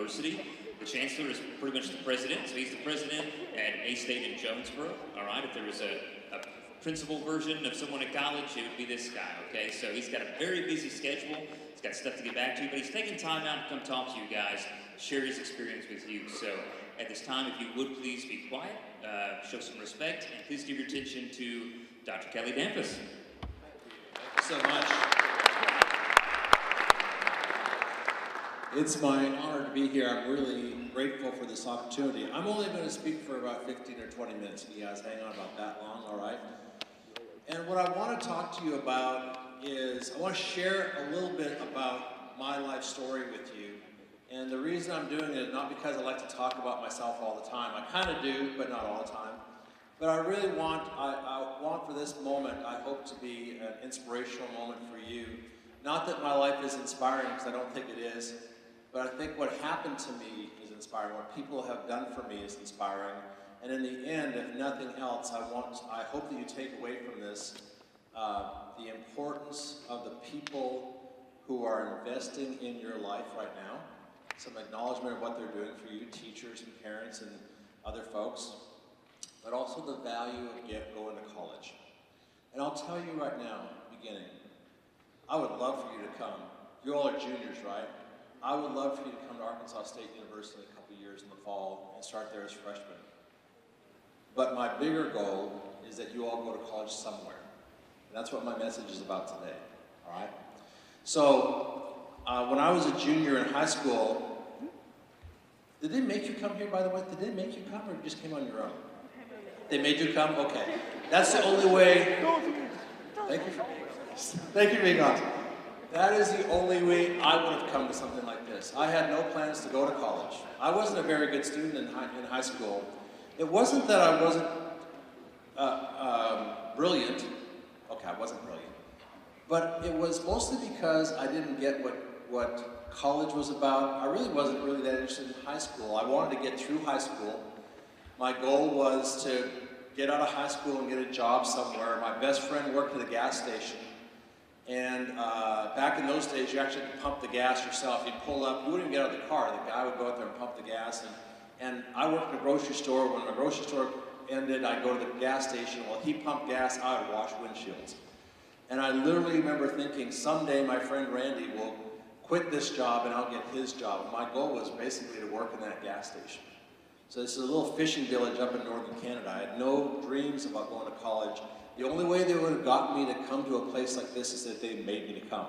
University. The chancellor is pretty much the president, so he's the president at A State in Jonesboro. All right, if there was a principal version of someone at college, it would be this guy, okay? So he's got a very busy schedule. He's got stuff to get back to, but he's taking time out to come talk to you guys, share his experience with you. So at this time, if you would please be quiet, show some respect, and please give your attention to Dr. Kelly Dampus. So much. It's my honor to be here. I'm really grateful for this opportunity. I'm only going to speak for about 15 or 20 minutes. You guys hang on about that long, all right? And what I want to talk to you about is, I want to share a little bit about my life story with you. And the reason I'm doing it is not because I like to talk about myself all the time. I kind of do, but not all the time. But I really want, I want for this moment, I hope to be an inspirational moment for you. Not that my life is inspiring, because I don't think it is, but I think what happened to me is inspiring. What people have done for me is inspiring. And in the end, if nothing else, I hope that you take away from this the importance of the people who are investing in your life right now. Some acknowledgement of what they're doing for you, teachers and parents and other folks, but also the value of going to college. And I'll tell you right now, beginning, I would love for you to come. You all are juniors, right? I would love for you to come to Arkansas State University in a couple years in the fall and start there as freshmen. But my bigger goal is that you all go to college somewhere. And that's what my message is about today, all right? So, when I was a junior in high school, did they make you come here, by the way? Did they make you come, or you just came on your own? They made you come? Okay. That's the only way. Thank you for being honest. That is the only way I would have come to something like this. I had no plans to go to college. I wasn't a very good student in high school. It wasn't that I wasn't brilliant. Okay, I wasn't brilliant. But it was mostly because I didn't get what college was about. I really wasn't really that interested in high school. I wanted to get through high school. My goal was to get out of high school and get a job somewhere. My best friend worked at a gas station. And back in those days, you actually could pump the gas yourself. You'd pull up, you wouldn't even get out of the car. The guy would go out there and pump the gas. And I worked in a grocery store. When my grocery store ended, I'd go to the gas station. While he pumped gas, I would wash windshields. And I literally remember thinking, someday my friend Randy will quit this job and I'll get his job. And my goal was basically to work in that gas station. So this is a little fishing village up in northern Canada. I had no dreams about going to college. The only way they would have gotten me to come to a place like this is that they made me to come.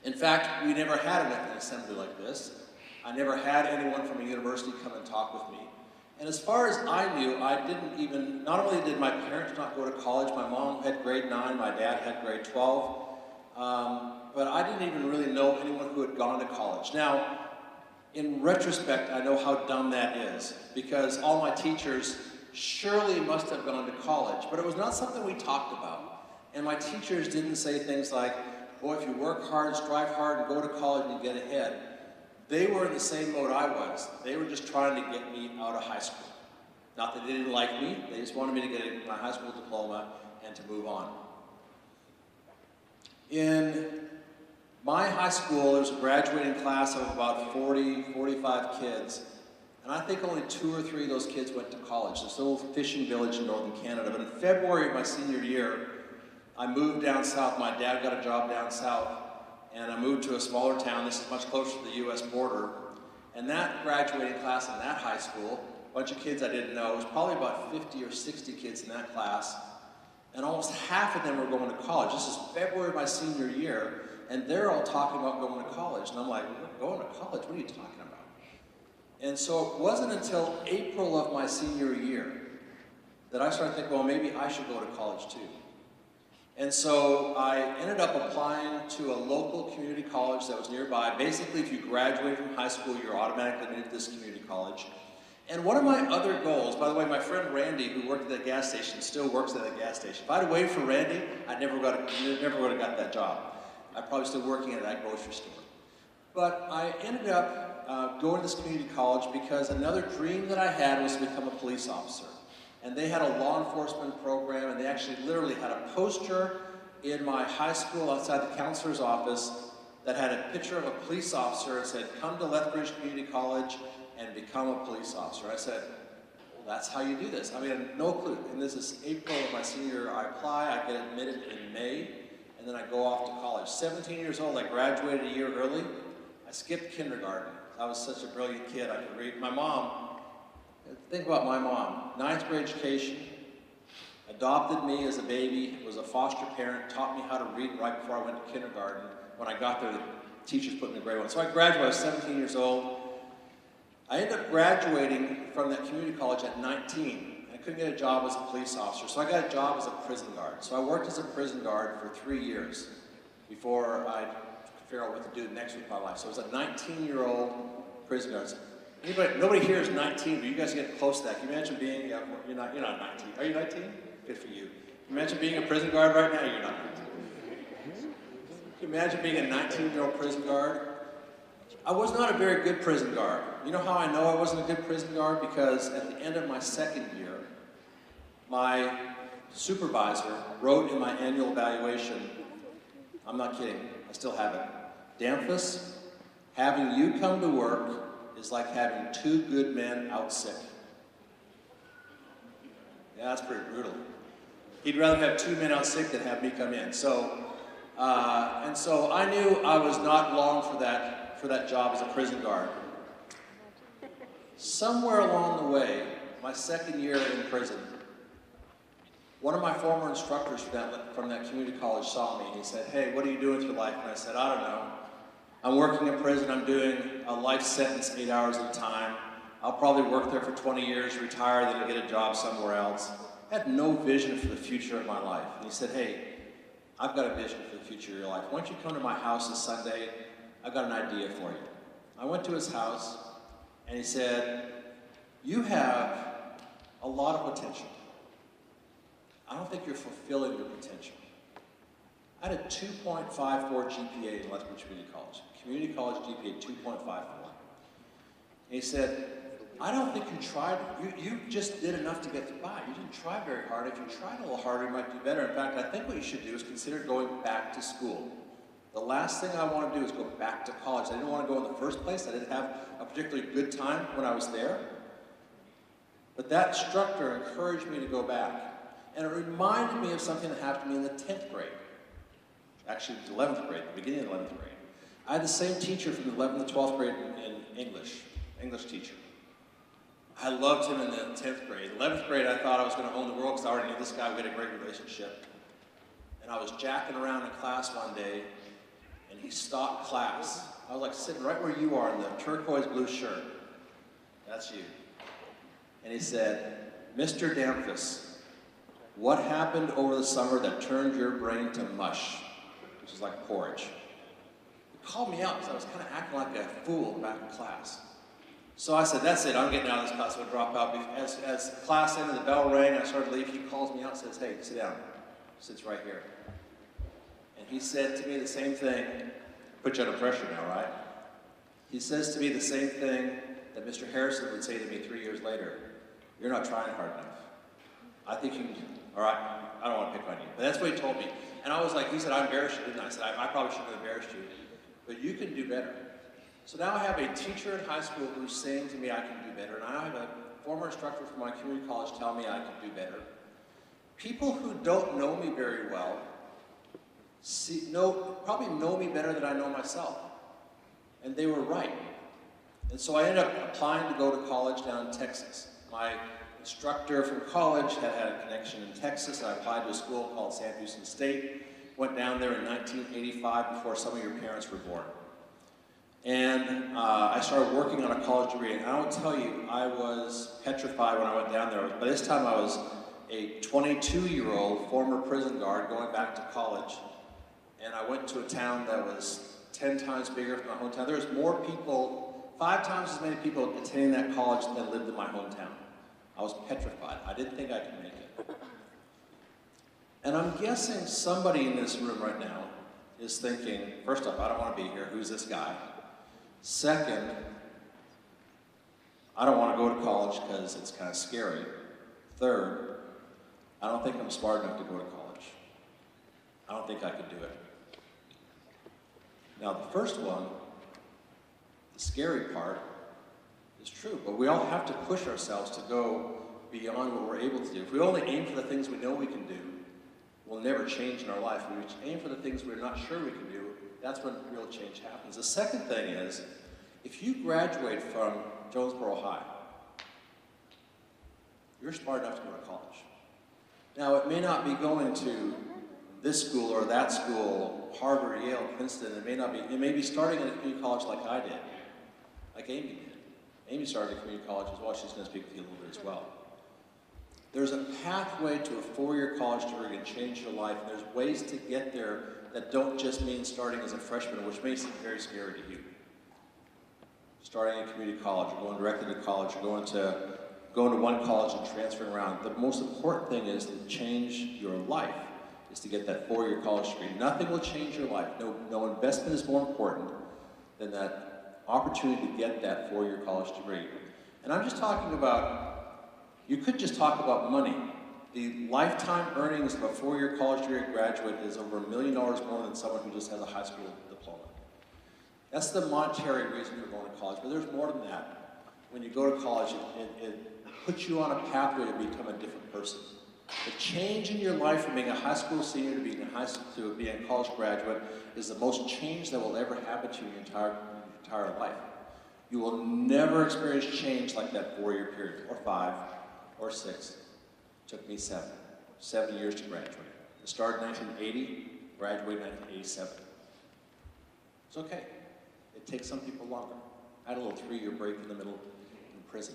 In fact, we never had an assembly like this. I never had anyone from a university come and talk with me. And as far as I knew, I didn't even, not only did my parents not go to college, my mom had grade 9, my dad had grade 12, but I didn't even really know anyone who had gone to college. Now, in retrospect, I know how dumb that is, because all my teachers surely must have gone to college, but it was not something we talked about. And my teachers didn't say things like, boy, if you work hard, strive hard, and go to college and you get ahead. They were in the same mode I was. They were just trying to get me out of high school. Not that they didn't like me, they just wanted me to get my high school diploma and to move on. In my high school, there was a graduating class of about 40, 45 kids, and I think only 2 or 3 of those kids went to college. This little fishing village in northern Canada. But in February of my senior year, I moved down south. My dad got a job down south, and I moved to a smaller town. This is much closer to the US border. And that graduating class in that high school, a bunch of kids I didn't know, it was probably about 50 or 60 kids in that class, and almost half of them were going to college. This is February of my senior year, and they're all talking about going to college. And I'm like, going to college? What are you talking about? And so it wasn't until April of my senior year that I started thinking, well, maybe I should go to college too. And so I ended up applying to a local community college that was nearby. Basically, if you graduate from high school, you're automatically into this community college. And one of my other goals, by the way, my friend Randy, who worked at that gas station, still works at that gas station. If I'd have waited for Randy, I never would have got that job. I'd probably still working at that grocery store. But I ended up going to this community college because another dream that I had was to become a police officer. And they had a law enforcement program, and they actually literally had a poster in my high school outside the counselor's office that had a picture of a police officer and said, come to Lethbridge Community College and become a police officer. I said, well, that's how you do this. I mean, I had no clue. And this is April of my senior year. I apply, I get admitted in May, and then I go off to college. 17 years old, I graduated a year early. I skipped kindergarten. I was such a brilliant kid, I could read. My mom, think about my mom, 9th grade education, adopted me as a baby, was a foster parent, taught me how to read and write before I went to kindergarten. When I got there, the teachers put me in grade 1. So I graduated, I was 17 years old. I ended up graduating from that community college at 19. I couldn't get a job as a police officer, so I got a job as a prison guard. So I worked as a prison guard for 3 years before I could figure out what to do next with my life. So I was a 19-year-old prison guard. Nobody here is 19, but you guys get close to that. Can you imagine being, you're not 19. Are you 19? Good for you. Can you imagine being a prison guard right now? You're not 19. Can you imagine being a 19-year-old prison guard? I was not a very good prison guard. You know how I know I wasn't a good prison guard? Because at the end of my second year, my supervisor wrote in my annual evaluation, I'm not kidding, I still have it, Damphus, having you come to work is like having 2 good men out sick. Yeah, that's pretty brutal. He'd rather have 2 men out sick than have me come in. So I knew I was not long for that job as a prison guard. Somewhere along the way, my second year in prison, one of my former instructors from that community college saw me and he said, hey, what are you doing with your life? And I said, I don't know. I'm working in prison, I'm doing a life sentence 8 hours at a time. I'll probably work there for 20 years, retire, then I'll get a job somewhere else. I had no vision for the future of my life. And he said, hey, I've got a vision for the future of your life. Why don't you come to my house this Sunday? I've got an idea for you. I went to his house and he said, you have a lot of potential. I don't think you're fulfilling your potential. I had a 2.54 GPA in Lethbridge Community College. Community college GPA 2.54. And he said, I don't think you tried, you just did enough to get by. You didn't try very hard. If you tried a little harder, you might do better. In fact, I think what you should do is consider going back to school. The last thing I want to do is go back to college. I didn't want to go in the first place. I didn't have a particularly good time when I was there. But that instructor encouraged me to go back. And it reminded me of something that happened to me in the 10th grade. Actually, the 11th grade, the beginning of the 11th grade. I had the same teacher from the 11th to 12th grade in English teacher. I loved him in the 10th grade. 11th grade, I thought I was going to own the world because I already knew this guy. We had a great relationship. And I was jacking around in class one day, and he stopped class. I was like sitting right where you are in the turquoise blue shirt. That's you. And he said, Mr. Damphus, what happened over the summer that turned your brain to mush, which is like porridge? He called me out because I was kind of acting like a fool back in class. So I said, that's it, I'm getting out of this class, I'm going to drop out. As class ended, the bell rang, I started to leave, he calls me out and says, hey, sit down. Sits right here. And he said to me the same thing, put you under pressure now, right? He says to me the same thing that Mr. Harrison would say to me 3 years later. You're not trying hard enough. I think you can, all right, I don't want to pick on you. But that's what he told me. And I was like, he said, I embarrassed you, didn't I? I said, I probably shouldn't have embarrassed you. But you can do better. So now I have a teacher in high school who's saying to me I can do better. And I have a former instructor from my community college tell me I can do better. People who don't know me very well probably know me better than I know myself. And they were right. And so I ended up applying to go to college down in Texas. My instructor from college had a connection in Texas. I applied to a school called Sam Houston State. Went down there in 1985 before some of your parents were born. And I started working on a college degree. And I will tell you, I was petrified when I went down there. By this time I was a 22-year-old former prison guard going back to college. And I went to a town that was 10 times bigger than my hometown. There was more people, 5 times as many people attending that college than lived in my hometown. I was petrified. I didn't think I could make it. And I'm guessing somebody in this room right now is thinking, first off, I don't want to be here. Who's this guy? Second, I don't want to go to college because it's kind of scary. Third, I don't think I'm smart enough to go to college. I don't think I could do it. Now the first one, the scary part, is true, but we all have to push ourselves to go beyond what we're able to do. If we only aim for the things we know we can do, we'll never change in our life. When we aim for the things we're not sure we can do, that's when real change happens. The second thing is, if you graduate from Jonesboro High, you're smart enough to go to college. Now, it may not be going to this school or that school, Harvard, Yale, Princeton. It may be starting at a community college like I did, like Amy did. Amy started at community college as well. She's going to speak with you a little bit as well. There's a pathway to a four-year college degree that can change your life, and there's ways to get there that don't just mean starting as a freshman, which may seem very scary to you. Starting at community college, or going directly to college, or going to one college and transferring around. The most important thing is to change your life, is to get that four-year college degree. Nothing will change your life. No investment is more important than that opportunity to get that four-year college degree. And I'm just talking about, you could just talk about money. The lifetime earnings of a four-year college degree graduate is over $1 million more than someone who just has a high school diploma. That's the monetary reason for going to college, but there's more than that. When you go to college, it puts you on a pathway to become a different person. The change in your life from being a high school senior to being a college graduate is the most change that will ever happen to you in your entire life. You will never experience change like that four-year period, or 5, or 6. It took me 7 years to graduate. I started in 1980, graduated in 1987. It's okay. It takes some people longer. I had a little 3-year break in the middle in prison.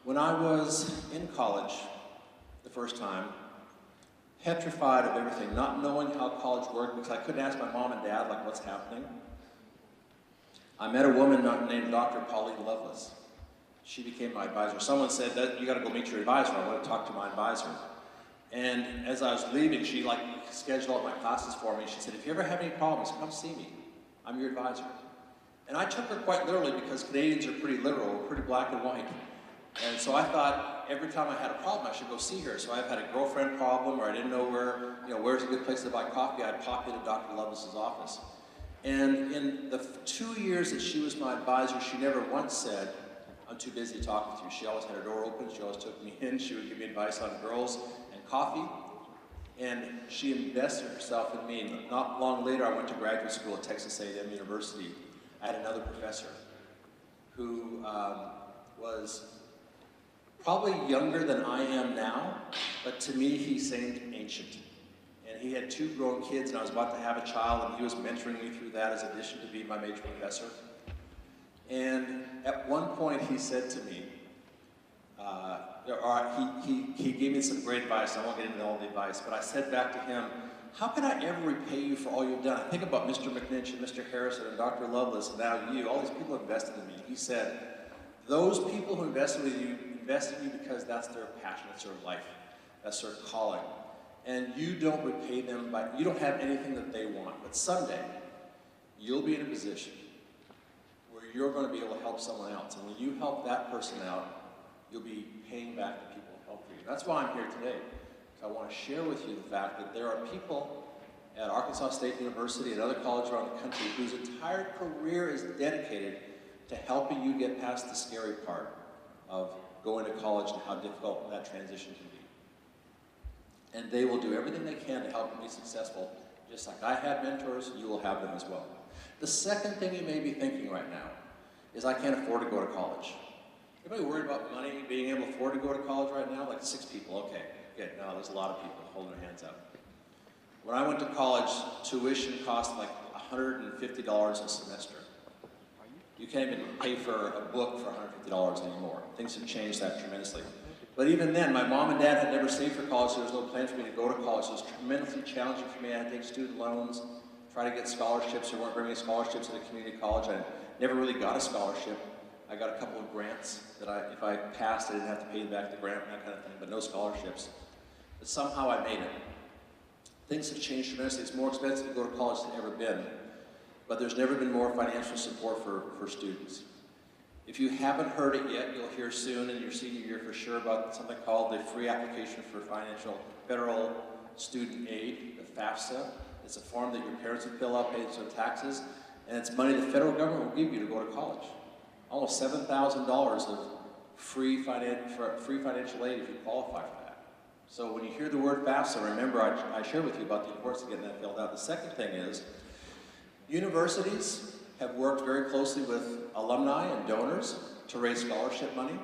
When I was in college the first time, petrified of everything, not knowing how college worked, because I couldn't ask my mom and dad, like, what's happening. I met a woman named Dr. Pauline Lovelace. She became my advisor. Someone said that you got to go meet your advisor. I want to talk to my advisor. And as I was leaving, she scheduled all my classes for me. She said, if you ever have any problems, come see me. I'm your advisor. And I took her quite literally because Canadians are pretty literal, we're pretty black and white. And so I thought every time I had a problem, I should go see her. So I've had a girlfriend problem, or I didn't know where's a good place to buy coffee, I'd pop into Dr. Lovelace's office. And in the 2 years that she was my advisor, she never once said, I'm too busy to talk with you. She always had her door open, she always took me in, she would give me advice on girls and coffee. And she invested herself in me. And not long later, I went to graduate school at Texas A&M University. I had another professor who was probably younger than I am now, but to me, he seemed ancient. And he had 2 grown kids, and I was about to have a child, and he was mentoring me through that as addition to being my major professor. And at one point, he said to me, he gave me some great advice. I won't get into all the advice, but I said back to him, how can I ever repay you for all you've done? I think about Mr. McNinch and Mr. Harrison and Dr. Lovelace and now you, all these people invested in me. He said, those people who invested in you because that's their passion, that's their life, that's their calling. And you don't repay them you don't have anything that they want. But someday, you'll be in a position where you're going to be able to help someone else. And when you help that person out, you'll be paying back the people who helped you. That's why I'm here today. I want to share with you the fact that there are people at Arkansas State University and other colleges around the country whose entire career is dedicated to helping you get past the scary part of going to college and how difficult that transition can be. And they will do everything they can to help you be successful. Just like I had mentors, you will have them as well. The second thing you may be thinking right now is, I can't afford to go to college. Anybody worried about money, being able to afford to go to college right now? Like 6 people, okay. Good, no, there's a lot of people holding their hands up. When I went to college, tuition cost like $150 a semester. You can't even pay for a book for $150 anymore. Things have changed that tremendously. But even then, my mom and dad had never saved for college, so there was no plan for me to go to college. So it was tremendously challenging for me. I had to take student loans, try to get scholarships. There weren't very many scholarships at a community college. I never really got a scholarship. I got a couple of grants that if I passed, I didn't have to pay back the grant, that kind of thing, but no scholarships. But somehow I made it. Things have changed tremendously. It's more expensive to go to college than it's ever been, but there's never been more financial support for students. If you haven't heard it yet, you'll hear soon in your senior year for sure about something called the Free Application for Federal Student Aid, the FAFSA. It's a form that your parents would fill out, pay some taxes, and it's money the federal government will give you to go to college. Almost $7,000 of free financial aid if you qualify for that. So when you hear the word FAFSA, remember I shared with you about the importance of getting that filled out. The second thing is, universities have worked very closely with alumni and donors to raise scholarship money.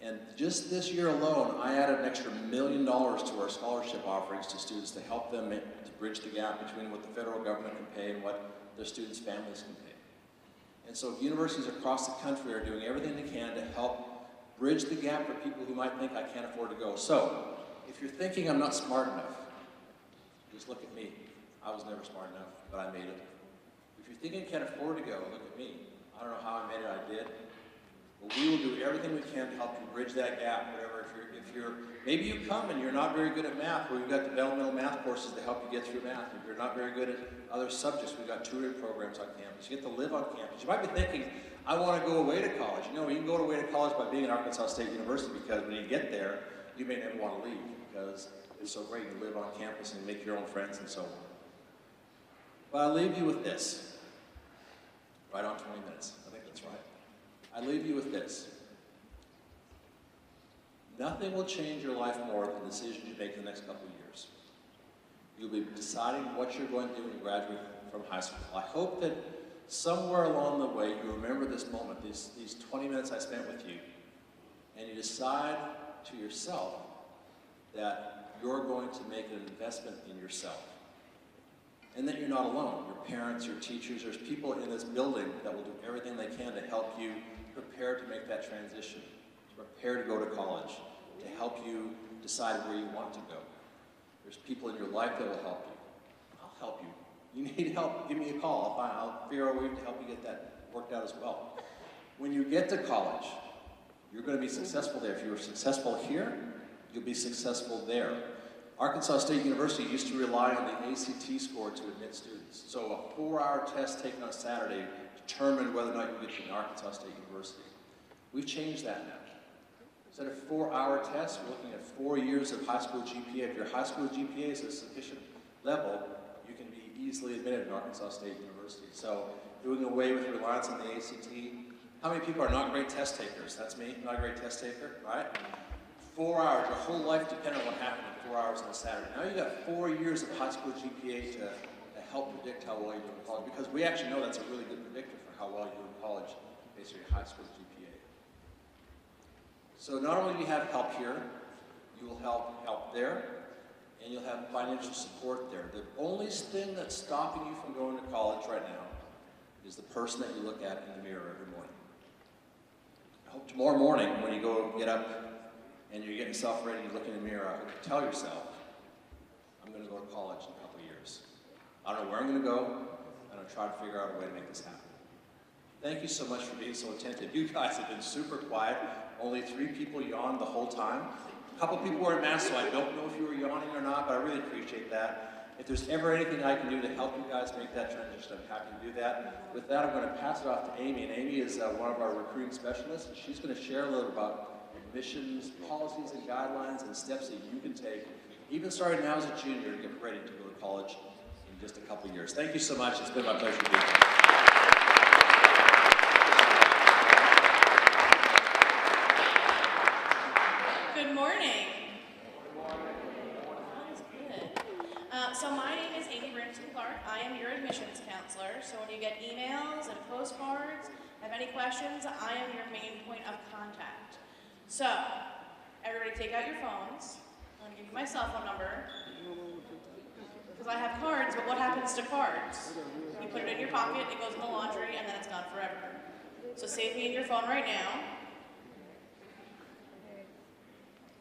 And just this year alone, I added an extra $1 million to our scholarship offerings to students to help them to bridge the gap between what the federal government can pay and what their students' families can pay. And so universities across the country are doing everything they can to help bridge the gap for people who might think I can't afford to go. So, if you're thinking I'm not smart enough, just look at me. I was never smart enough, but I made it. If you're thinking I can't afford to go, look at me. I don't know how I made it, I did. Well, we will do everything we can to help you bridge that gap, whatever. Maybe you come and you're not very good at math, well, we've got developmental math courses to help you get through math. If you're not very good at other subjects, we've got tutoring programs on campus. You get to live on campus. You might be thinking, I want to go away to college. You know, you can go away to college by being at Arkansas State University, because when you get there, you may never want to leave, because it's so great. You live on campus and make your own friends and so on. But I'll leave you with this. Right on 20 minutes. I think that's right. I leave you with this. Nothing will change your life more than the decisions you make in the next couple of years. You'll be deciding what you're going to do when you graduate from high school. I hope that somewhere along the way you remember this moment, these 20 minutes I spent with you, and you decide to yourself that you're going to make an investment in yourself. And that you're not alone. Your parents, your teachers, there's people in this building that will do everything they can to help you prepare to make that transition, to prepare to go to college, to help you decide where you want to go. There's people in your life that will help you. I'll help you. You need help, give me a call. I'll figure out a way to help you get that worked out as well. When you get to college, you're going to be successful there. If you were successful here, you'll be successful there. Arkansas State University used to rely on the ACT score to admit students. So a 4-hour test taken on Saturday determined whether or not you get to Arkansas State University. We've changed that now. Instead of 4-hour tests, we're looking at 4 years of high school GPA. If your high school GPA is a sufficient level, you can be easily admitted in Arkansas State University. So doing away with reliance on the ACT. How many people are not great test takers? That's me, not a great test taker, right? 4 hours, your whole life depended on what happened in 4 hours on a Saturday. Now you've got 4 years of high school GPA to help predict how well you do in college, because we actually know that's a really good predictor for how well you do in college based on your high school GPA. So not only do you have help here, you will have help there, and you'll have financial support there. The only thing that's stopping you from going to college right now is the person that you look at in the mirror every morning. I hope tomorrow morning when you get up and you're getting yourself ready, you look in the mirror, I hope you tell yourself, I'm going to go to college in a couple of years. I don't know where I'm going to go, I'm going to try to figure out a way to make this happen. Thank you so much for being so attentive. You guys have been super quiet. Only 3 people yawned the whole time. A couple people were masks, so I don't know if you were yawning or not, but I really appreciate that. If there's ever anything I can do to help you guys make that transition, I'm happy to do that. With that, I'm going to pass it off to Amy, and Amy is one of our recruiting specialists, and she's going to share a little about admissions, policies, and guidelines, and steps that you can take, even starting now as a junior, to get ready to go to college in just a couple of years. Thank you so much. It's been my pleasure to be here. Good morning. That's good. So my name is Amy Clark. I am your admissions counselor. So when you get emails and postcards, have any questions, I am your main point of contact. So, everybody take out your phones. I'm going to give you my cell phone number. Because I have cards, but what happens to cards? You put it in your pocket, it goes in the laundry, and then it's gone forever. So save me in your phone right now.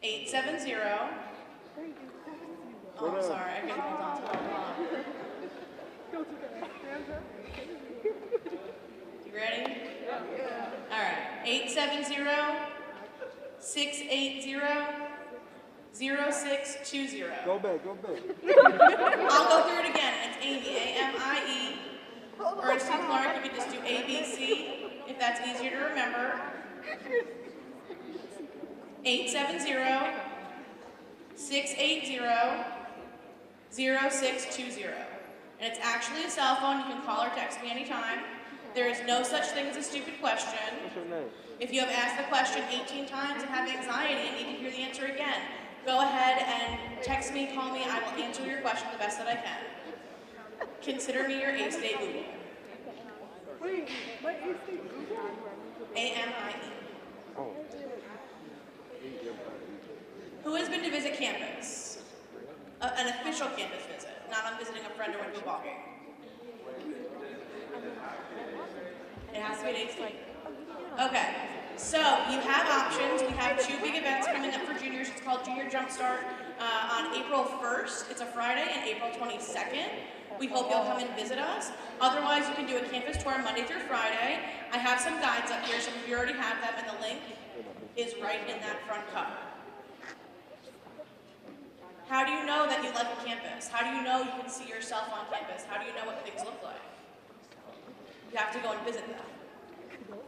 870. Oh, I'm sorry, I couldn't hold on to that. You ready? All right. 870. 680-0620. Go back. I'll go through it again. It's Amy, A-M-I-E. Ernestine Clark, you can just do A-B-C, if that's easier to remember. 870-680-0620. And it's actually a cell phone. You can call or text me anytime. There is no such thing as a stupid question. If you have asked the question 18 times and have anxiety and need to hear the answer again, go ahead and text me, call me. I will answer your question the best that I can. Consider me your A-State Google. Wait, what is the Google? A-M-I-E. Who has been to visit campus? An official campus visit, not I'm visiting a friend or went to a ball game. It has to be an A-State. Okay, so you have options. We have 2 big events coming up for juniors. It's called Junior Jumpstart on April 1st. It's a Friday, and April 22nd. We hope you'll come and visit us. Otherwise, you can do a campus tour Monday through Friday. I have some guides up here. Some of you already have them, and the link is right in that front cover. How do you know that you like a campus? How do you know you can see yourself on campus? How do you know what things look like? You have to go and visit them.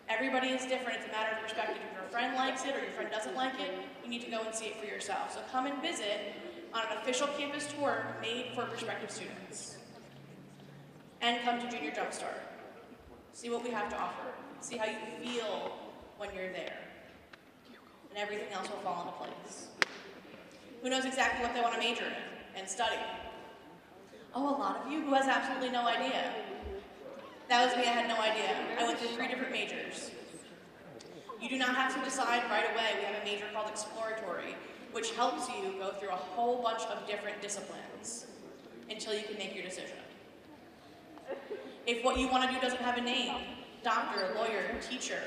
Everybody is different. It's a matter of perspective. If your friend likes it or your friend doesn't like it, you need to go and see it for yourself. So come and visit on an official campus tour made for prospective students. And come to Junior Jumpstart. See what we have to offer. See how you feel when you're there. And everything else will fall into place. Who knows exactly what they want to major in and study? Oh, a lot of you. Who has absolutely no idea? That was me. I had no idea. I went through 3 different majors. You do not have to decide right away. We have a major called Exploratory, which helps you go through a whole bunch of different disciplines until you can make your decision. If what you want to do doesn't have a name, doctor, lawyer, teacher,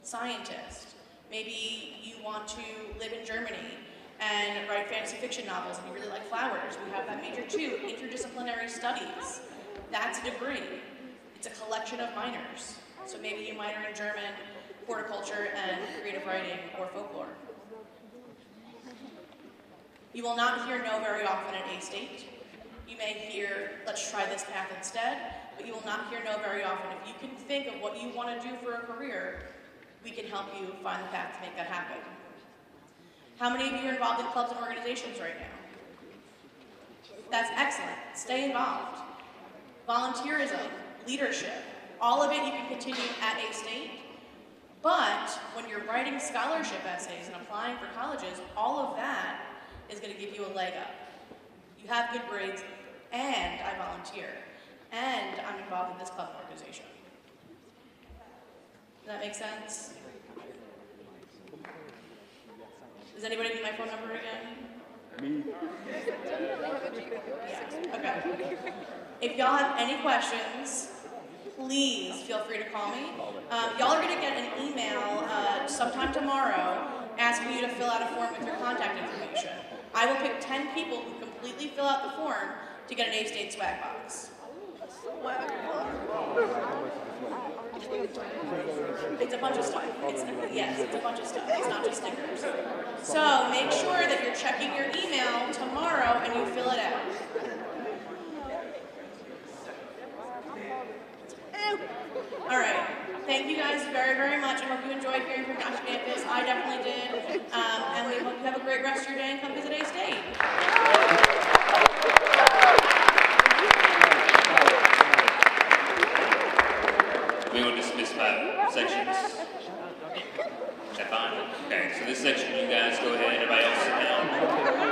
scientist, maybe you want to live in Germany and write fantasy fiction novels and you really like flowers, we have that major too, interdisciplinary studies. That's a degree. It's a collection of minors. So maybe you minor in German, horticulture, and creative writing, or folklore. You will not hear no very often at A-State. You may hear, let's try this path instead, but you will not hear no very often. If you can think of what you want to do for a career, we can help you find the path to make that happen. How many of you are involved in clubs and organizations right now? That's excellent. Stay involved. Volunteerism, leadership, all of it you can continue at A-State, but when you're writing scholarship essays and applying for colleges, all of that is going to give you a leg up. You have good grades, and I volunteer, and I'm involved in this club and organization. Does that make sense? Does anybody need my phone number again? Me. Yeah, okay. If y'all have any questions, please feel free to call me. Y'all are going to get an email sometime tomorrow asking you to fill out a form with your contact information. I will pick 10 people who completely fill out the form to get an A-State swag box. It's a bunch of stuff. Yes, it's a bunch of stuff. It's not just stickers. So make sure that you're checking your email tomorrow and you fill it out. All right. Thank you guys very, very much. I hope you enjoyed hearing from Dr. Campus. I definitely did. And we hope you have a great rest of your day and come visit A-State. We will dismiss 5 sections. Is that fine? Okay, so this section, you guys go ahead. Everybody else sit down.